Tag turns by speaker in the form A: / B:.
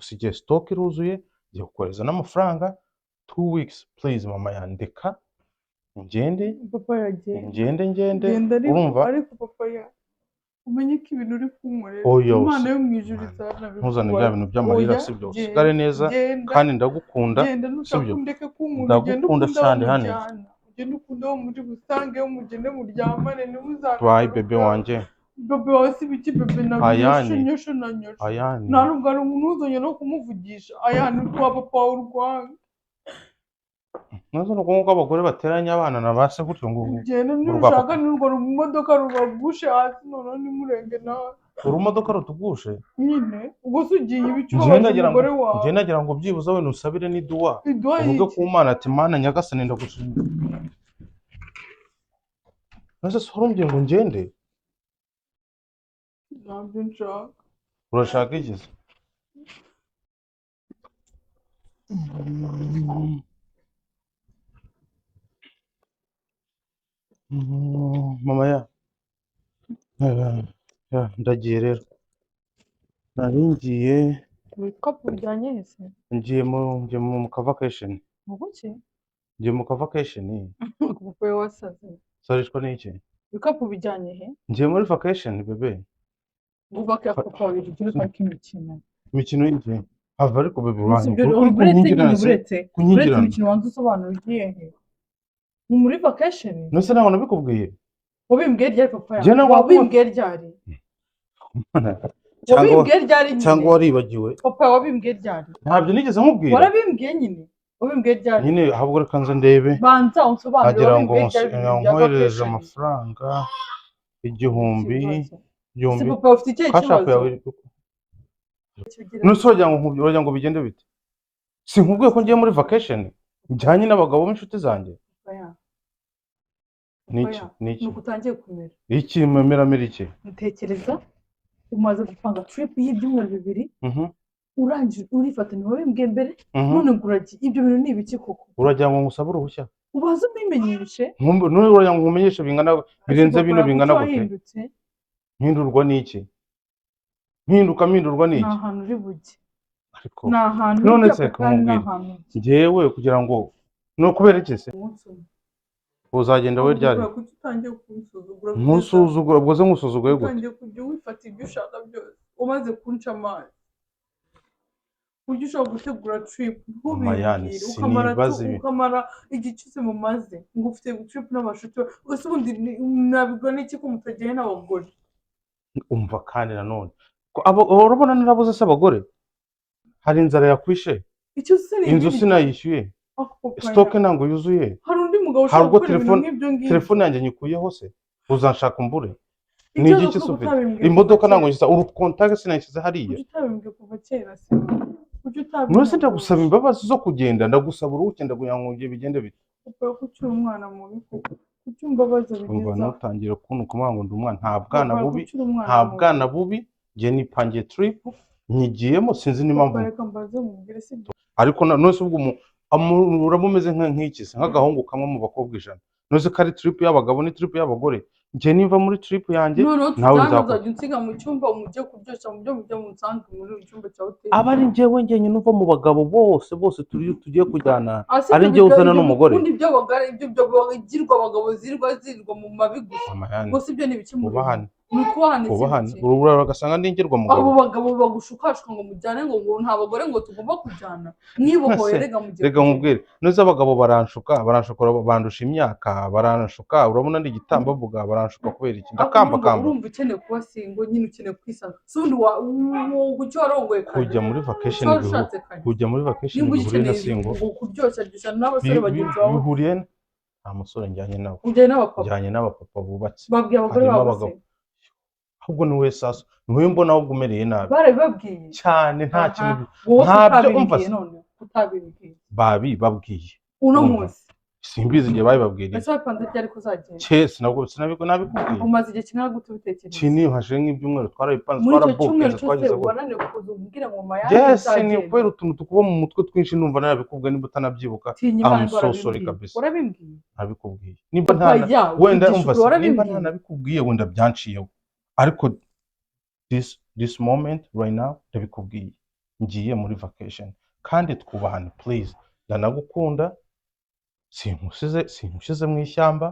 A: ngusigiye stock iruzuye ngiye kukohereza n'amafaranga 2 weeks please mama yandeka ngende
B: papa yagiye
A: ngende urumva
B: ariko papa ya umenye ko ibintu uri kunkorera
A: oya
B: Imana yo mu ijuru izana
A: ntuzane bya bintu by'amarira sibyo usigare neza kandi ndagukunda sibyo
B: ndeke kunkunda
A: ndagukunda cyane hano
B: ugende ukunda wo muri busange wo mugende muryamane ntimuzagaruke
A: bayi bebe wanjye
B: bebe wasi biki bebe na nyosho na nyosho
A: ayani
B: nta nubwo ari umuntu uzongera no kumuvugisha ayani rwa papa w'urwanga
A: nazo nuko nkuko abagore bateranya abana na ba se gutyo ngo
B: ugende nushaka n'urwo rumodoka rubagushe hasi noneho nimurenge nawe
A: urumodoka rutugushe
B: nyine ubwo se ugiye ibicubaza umugore wawe
A: njye nagira ngo byibuze we nusabire n'iduwa uvuge ku Mana ati Mana nyagasani ndagushimira nase sorumbye ngo ngende
B: ntabyo nshaka
A: urashaka iki se mama ya ndagiye rero nari ngiye
B: ibikapu bijyanye hese
A: ngiye mu ka vacation
B: mu buki
A: ngiye mu ka vacation
B: kuko wasaze
A: sorishwa n'iki
B: ibikapu bijyanye he
A: ngiye muri vacation bebe
B: ubaka ya papa wawe ugira ko
A: imikino y'iki hava ariko bebe
B: uretse imikino wanze usobanura ugiye he muri vacation
A: nose nawe nabikubwiye
B: wabimbwiye ryari papa yawe wabimbwiye ryari
A: cyangwa waribagiwe
B: papa wabimbwiye ryari
A: ntabyo nigeze nkubwira
B: warabimbwiye nyine wabimbwiye ryari
A: nyine ahubwo reka nze ndebe
B: banza unsobanurire
A: wabimbwiye ryari nkohereza amafaranga igihumbi
B: si papa ufite ikihe kibazo
A: nuse uragira ngo bigende bite sinkubwiye ko ngiye muri vacation njyanye n'abagabo b'inshuti zanjye niki
B: nuko utangiye kumera
A: iki meramera iki
B: ntekereza umaze gupanga trip y'ibyumweru bibiri urangije urifata niwe wabimbwiye mbere none ngo uragiye ibyo bintu ni ibiki koko
A: uragira ngo ngusabe uruhushya
B: ubaze ubimenyeshe
A: none uragira ngo umenyeshe bingana birenze bino bingana gute mpindurwa n'iki mpindurwa n'iki
B: nta hantu uri bujye
A: ariko
B: nta hantu
A: none se kumubwira njyewe kugira ngo no kubera iki se uzagenda we ryari nkusuzugura ubwo se nkusuzuguye gute
B: utangiye kujya wifata ibyo ushaka byose umaze kunca amazi ujya ushobora gutegura trip ntubibwire ukamara igihe cyose mumaze ngo ufite trip n'abashuti gusa ubundi nabigwa n'iki ko mutagiye n'abagore
A: umva kandi nanone urabona narabuze se abagore hari inzara yakwishe inzu sinayishyuye stock ntabwo yuzuye hari ubwo telefone yanjye nyikuyeho se uzanshaka umbure ni igiki se ufite imodoka ntabwo nshyize urukontage sinayishyize hariya nose ndagusaba imbabazi zo kugenda ndagusaba uruhuke ndaguye ngo bigende bite
B: kucyura umwana mubi kuki umbabaza
A: bigeza ntutangira kuntu kumanga ngo ndi umwana nta bwana bubi ngiye nipangiye trip nyigiyemo sinzi n'impamvu ariko nose ubwo uramumeze nk'iki se nk'agahungu kamwe mu bakobwa 100 nose ko ari trip y'abagabo ni trip y'abagore njye niva muri trip yanjye
B: nawe uzajya unsiga mu cyumba umujye kuryoshya mu byo mujya mu nsanzwe muri cyumba cya hoteli
A: aba ari njyewe njyenyine nuva mu bagabo bose tugiye kujyana ari njyewe uzana n'umugore
B: ubundi ibyo bagirwa abagabo zirirwa mu mabi gusa ibyo ni ibiki mu
A: ubahane ugasanga ndingerwa mugabo
B: abo bagabo bagushukashwa ngo mujyane ngo nta bagore ngo tugomba kujyana mwibohoye
A: rega nkubwire neza abagabo baranshuka bandusha imyaka baranshuka urabona ndi igitambavuga baranshuka kubera iki ndakamba
B: urumva ukeneye kuba singo nyine ukeneye kwisanga sundi gucyo warongoye
A: kujya muri vacation bihuriye na singo
B: kuryoshya n'abasore bagenzi bawe
A: bihuriye nta musore njyanye nawe njyanye n'abapapa bubatse
B: babwiye abagore babo
A: ahubwo ni we sasa niwe mbona ahubwo umereye nabi
B: barabibabwiye
A: cyane nta kintu
B: ntabyo umva utabibwiye
A: babwiye
B: uno munsi
A: simbizi igihe babibabwiriye
B: ese wapanda ryari kuzagenda
A: cyese nabikubwiye
B: umaze igihe kingana gute ubitekereza
A: kini hashe nk'ibyumweru twarabipanze
B: twarabukenze twageze wananiwe kuza umbwira ngo mama yaje
A: yes ni kubera utuntu tukuba mu mutwe twinshi numva narabikubwiye niba utanabyibuka I'm so sorry kabisa
B: warabimbwiye
A: nabikubwiye niba wenda umva niba ntanabikubwiye wenda byanciyeho ariko this moment right now ndabikubwiye ngiye muri vacation kandi twubahane please ndanagukunda sinkusize mu ishyamba